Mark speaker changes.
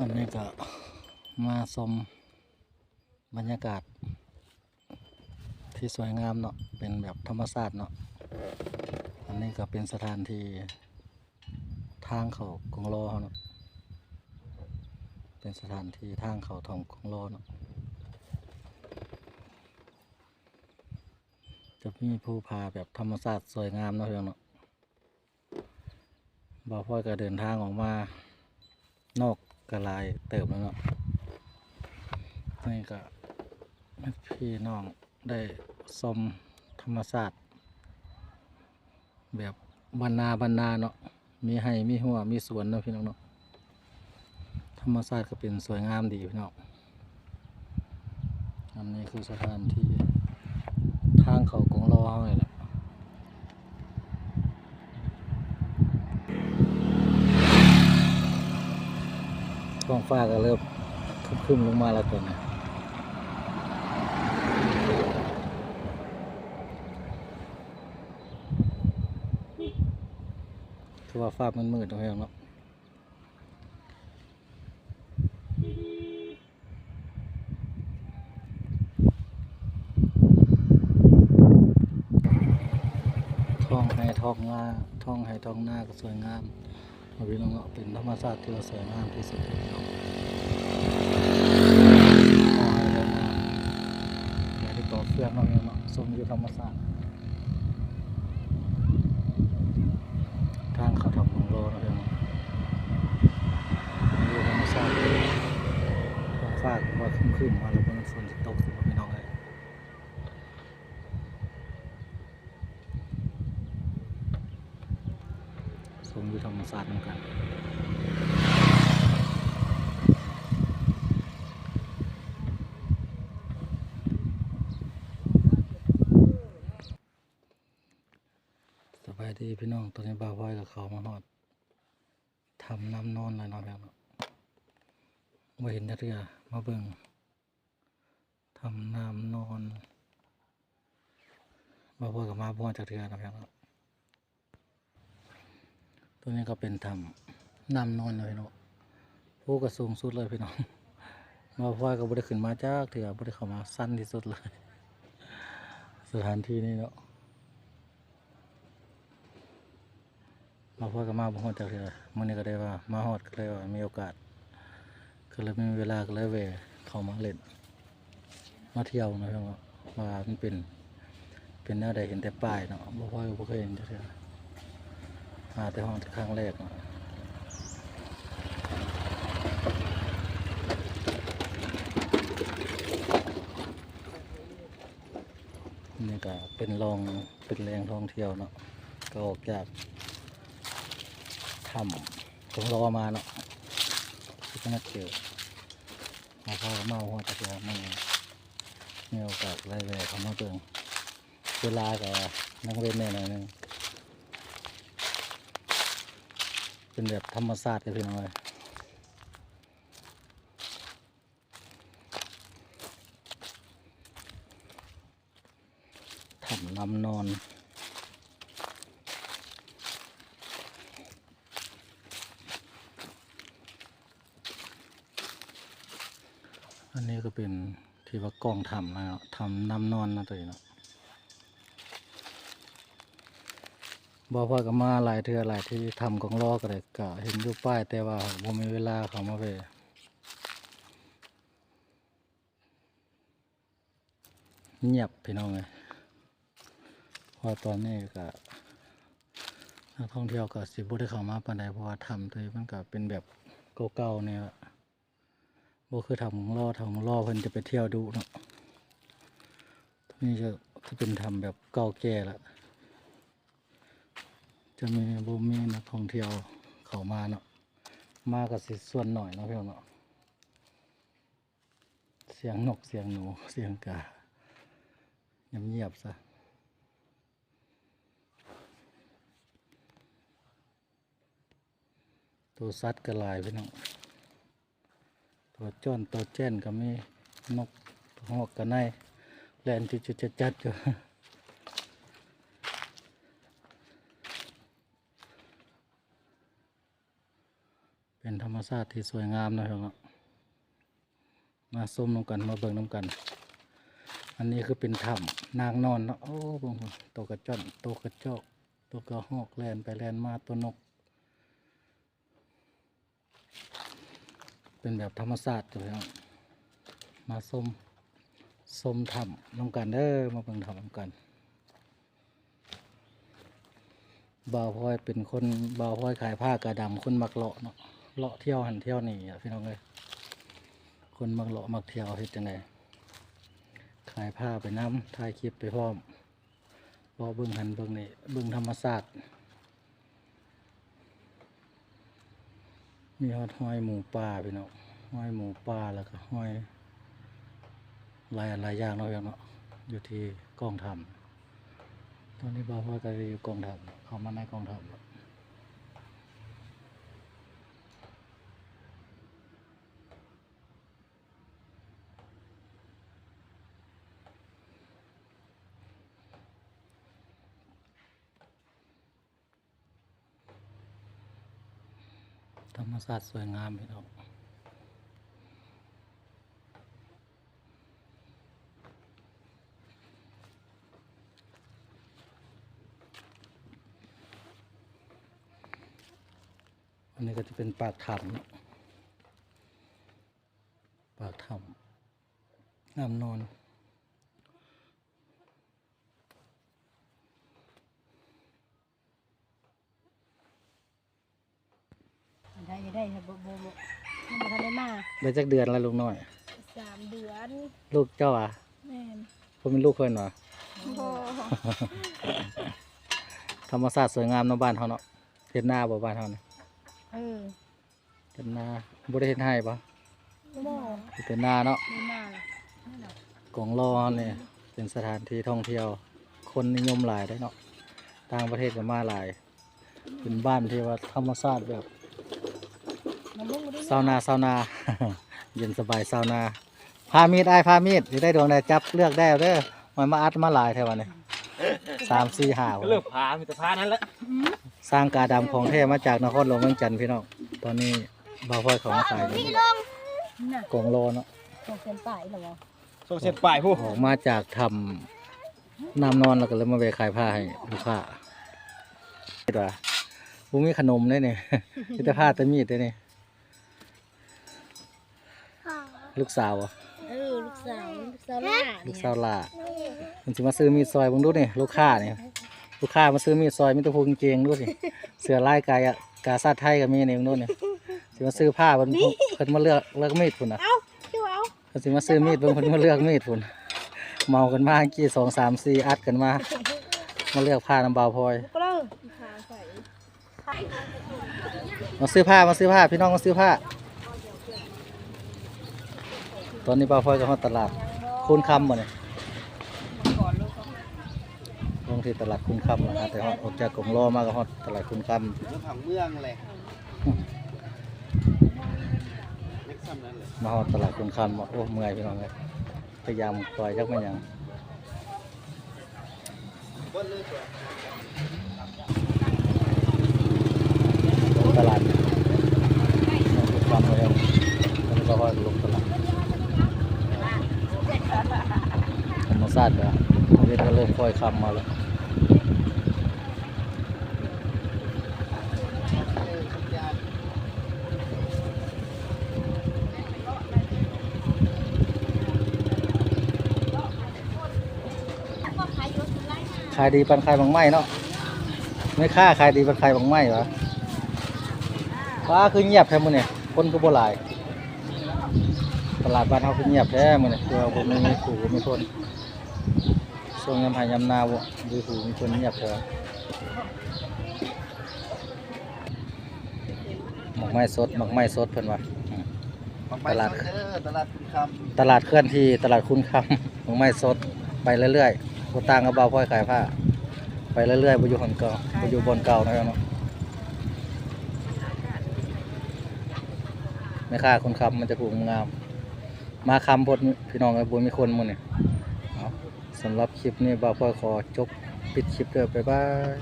Speaker 1: อันนี้ก็มาชมบรรยากาศที่สวยงามเนาะเป็นแบบธรรมชาติเนาะอันนี้ก็เป็นสถานที่ทางเขากงโลเนาะเป็นสถานที่ทางเขาทองกงโลเนาะจะมีภูผาแบบธรรมชาติสวยงามเนาะเพื่อนเนาะบ่าวพ่อยก็เดินทางออกมานอกกระลายเติบแล้วเนาะนี่ก็พี่น้องได้ชมธรรมชาติแบบบรรณาเนาะมีไห่มีหัวมีสวนเนาะพี่น้องเนาะธรรมชาติก็เป็นสวยงามดีพี่น้องอันนี้คือสถานที่ทางเขากงล้อเลยแหละท้องฟ้าก็เริ่มครึ้มลงมาแล้วตัวนี้คือว่าฟ้ามันมืดตรงนี้เนาะท้องให้ท้องหน้าก็สวยงามพี่น้องเนาะเป็นธรรมชาติที่สวยงามที่สุดเลยพี่น้องอย่าได้ต่อเฟื่องเนาะพี่น้องเนาะสมอยู่ธรรมชาติทางเขาทำของโลนะพี่น้องอยู่ธรรมชาติท้องฟ้าก็ว่าครึ้มมาแล้วมันฝนจะตกสิพี่น้องเลยสมอยู่ธรรมชาติเหมือนกันสบายดีพี่น้องตอนนี้บ่าวไว้กับเขามาหอดทำน้ำนอนเลยเนาะพี่น้องมาเห็นจักเทื่อมาเบิ่งทำน้ำนอนบ่าวไว้กับมาบ่จักเทื่อนะพี่น้องตัวนี้ก็เป็นทำน้ำนอนเลยพี่น้องผู้กระสูงสุดเลยพี่น้องบ่าวไว้ก็บ่ได้ขึ้นมาจากเทื่อบ่ได้เข้ามาสั้นที่สุดเลยสถานที่นี้เนาะมาพอกับมาบ่ฮอดจากเทื่อมื้อนี้ก็ได้ว่ามาฮอดก็เลยว่ามีโอกาสก็เลยมีเวลาก็เลยแวะเข้ามาเล่นมาเที่ยวนะพี่น้องว่ามันเป็นแนวใดเห็นแต่ป้ายเนาะบ่พอบ่เคยเห็นจากเทื่อมาแต่ห้องครั้งแรกเนาะนี่ก็เป็นแหล่งท่องเที่ยวเนาะก็ออกจากถ้ำของรอมาเนาะที่คณะเกี่ยวมาพอกับมาหัวตะเกียบมันมีโอกาสไล่แหวกเขามาเบิ่งเวลากับนั่งเล่นแน่หน่อยนึงเป็นแบบธรรมชาติกันพี่น้องเลยถ้ำน้ำนอนอันนี้ก็เป็นที่ว่ากล้องทำนะทำน้ำนอนนะตัวเองเนาะบ่พอกับมาหลายเทื่อหลายที่ทำกองล้อก็เลยก็เห็นอยู่ป้ายแต่ว่าบ่มีเวลาเขามาเวเงียบพี่น้องเลยเพราะตอนนี้ก็นักท่องเที่ยวก็สิบ่ได้เข้ามาปานใดเพราะว่าทำตัวมันก็เป็นแบบเก่าๆเนี่ยบ่คือทำของล้อเพิ่นจะไปเที่ยวดูเนาะนี่จะเป็นทำแบบเก่าแก่ละจะบ่มีนักท่องเที่ยวเข้ามาเนาะมาก็สิส่วนหน่อยเนาะพี่น้องเนาะเสียงนกเสียงหนูเสียงกาเงียบๆซะตัวสัตว์ก็หลายพี่น้องตัวจ้อนตัวแจ้นก็มีนกตัวฮอกก็ในแล่นจุดๆจัดๆอยู่ เป็นธรรมชาติที่สวยงามนะพี่น้องเนาะมาส้มน้ำกันมาเบิ่งน้ำกัน อันนี้คือเป็นถ้ำนางนอนเนาะโอ้บงตัวกระจ้อนตัวกระจอกตัวกระหอกแลนไปแลนมาตัวนก เป็นแบบธรรมชาติอยู่แล้วมาส้มถ้ำน้ำกันเด้อมาเบิ่งถ้ำน้ำกันบ่าวพลอยเป็นคนบ่าวพลอยขายผ้ากระดำคนมักเลาะเนาะเลาะเที่ยวหันเที่ยวนี่พี่น้องเลยคนมักเลาะมักเที่ยวเฮ็ดจังไดขายผ้าไปน้ำถ่ายคลิปไปพร้อมพอเบิ่งหันเบิ่งนี่เบิ่งธรรมชาติมีห้อยหมูป่าพี่น้องห้อยหมูป่าแล้วก็ห้อยหลายอย่างเนาะพี่น้องเนาะอยู่ที่กองทัพตอนนี้บ่าวพลอยก็อยู่กองทัพเข้ามาในกองทัพธรรมชาติสวยงามพี่น้องอันนี้ก็จะเป็นปากถ้ำเนาะปากถ้ำน้ำนอน
Speaker 2: ได้ครับโบมันมาทันได้มา
Speaker 1: ได้จักเดือนแล้วลูกน้อย
Speaker 2: 3 เดือน
Speaker 1: ลูกเจ้าอ่ะ
Speaker 2: แม่น
Speaker 1: ผมเป็นลูกเพิ่นวะ
Speaker 2: โบ
Speaker 1: ธรรมชาติสวยงามเนาะบ้านเขาเนาะเฮ็ดหน้าบ่บ้านเขาเนี่ย
Speaker 2: เออ
Speaker 1: เฮ็ดหน้าบ่ได้เฮ็ดให้ปะ
Speaker 2: โบ
Speaker 1: เฮ็ดแต่หน้าเนาะ
Speaker 2: ได้มานั่นแหละ
Speaker 1: กองรอเนี่ยเป็นสถานที่ท่องเที่ยว คนนิยมหลายได้เนาะต่างประเทศก็มาหลาย เป็นบ้านที่ว่าธรรมชาติแบบ
Speaker 2: มันมุ่งมาได้
Speaker 1: ซาวนา เย็นสบายซาวนาพามีดพามีดสิได้ดวงใดจับเลือกได้เด้อมันมาอัดมาหลายแถวนี้3 4 5
Speaker 3: เลิกพามีแต่พานั้นแหละ
Speaker 1: สร้างกาดำของแท้มาจากนครหลวงเมืองจันทร์พี่น้องตอนนี้บ่าวพลอยเขามาขายกัน
Speaker 2: น่ะ
Speaker 1: กองรอเนาะ
Speaker 2: ส่งเส้นป่ายเหรอ
Speaker 3: ส่งเสร็จป่ายผู้
Speaker 1: ออกมาจากทำน้ำนอนแล้วก็เลยมาไปขายผ้าให้ลูกค้าเห็นป่ะบุมีขนมได้เนี่ย มีแต่ผ้าแต่มีดได้เนี่ยลูกสาวอ่ะ
Speaker 2: เออลูกสาวล่า
Speaker 1: ลูกสาวลามันจะมาซื้อมีดซอยเบิ่งดูนี่ลูกค้าเนี่ยลูกค้ามาซื้อมีดซอยมีแตะพูกางเกงดูสิเสื้อลายกายอะกาซาดไทยก็มีนี่เบิ่งดูนี่สิมาซื้อผ้าเพิ่นมาเลือกมีดพุ่นน่ะ
Speaker 2: คิวเอา
Speaker 1: เพิ่นสิมาซื้อมีดเพิ่นมาเลือกมีดพุ่นเมากันมาเมื่อกี้2 3 4อัดกันมาเลือกผ้าน้ำบ่าวพลอย
Speaker 2: ก็เลยพาใส่
Speaker 1: มาซื้อผ้าพี่น้องมาซื้อผ้าตอนนี้บ่าวพลอยก็ฮอดตลาดคูนคำบ่เนี่ยลงที่ตลาดคูนคำนะครับแต่ฮอดออกจากกงล้อมาก็ฮอดตลาดคูนค
Speaker 3: รถถังเมืองเลยเล็กซ้ำนั้นเลย
Speaker 1: ำมาฮอดตลาดคูนคำโอ้เมื่อยพี่น้องเลยพยายามต่อยจักไม่ยัง
Speaker 3: บนเลยตัว
Speaker 1: ลงตลาดคูนคำเลยครับตอนนี้บ่าวพลอยลงตลาดธรรมชาติก็เวทก็เริ่มค่อยคำมาแล้วขายดีปันขายบางไม้เนาะไม่ค่าขายดีปันขายบางไม้วะฟ้าคือเงียบแท้มื้อนี่คนก็บ่หลายตลาดบ้านเฮาคือเงียบแท้มื้อนี่คือว่าบ่มีผู้บ่มีคนช่วงยามหายามนาบ่ดูผู้มีคนเงียบแท้หมกไม้สดเพิ่นว่าตลาด
Speaker 3: ตลาดคุณค
Speaker 1: ตลาดเคลื่อนที่ตลาดคุณคำหมกไม้สดไปเรื่อยๆบ่ต่างกับบ่าวพลอยขายผ้าไปเรื่อยๆบ่อยู่หันเก่าบ่อยู่บนเก่านะครับเนาะแม่ค้าคุณคำมันจะผูกงามมาคำพดพี่น้องกับบุญมีคนมื้อนี่เอาสำหรับคลิปนี้บ่าวพลอยขอจบปิดคลิปเด้อบ๊ายบาย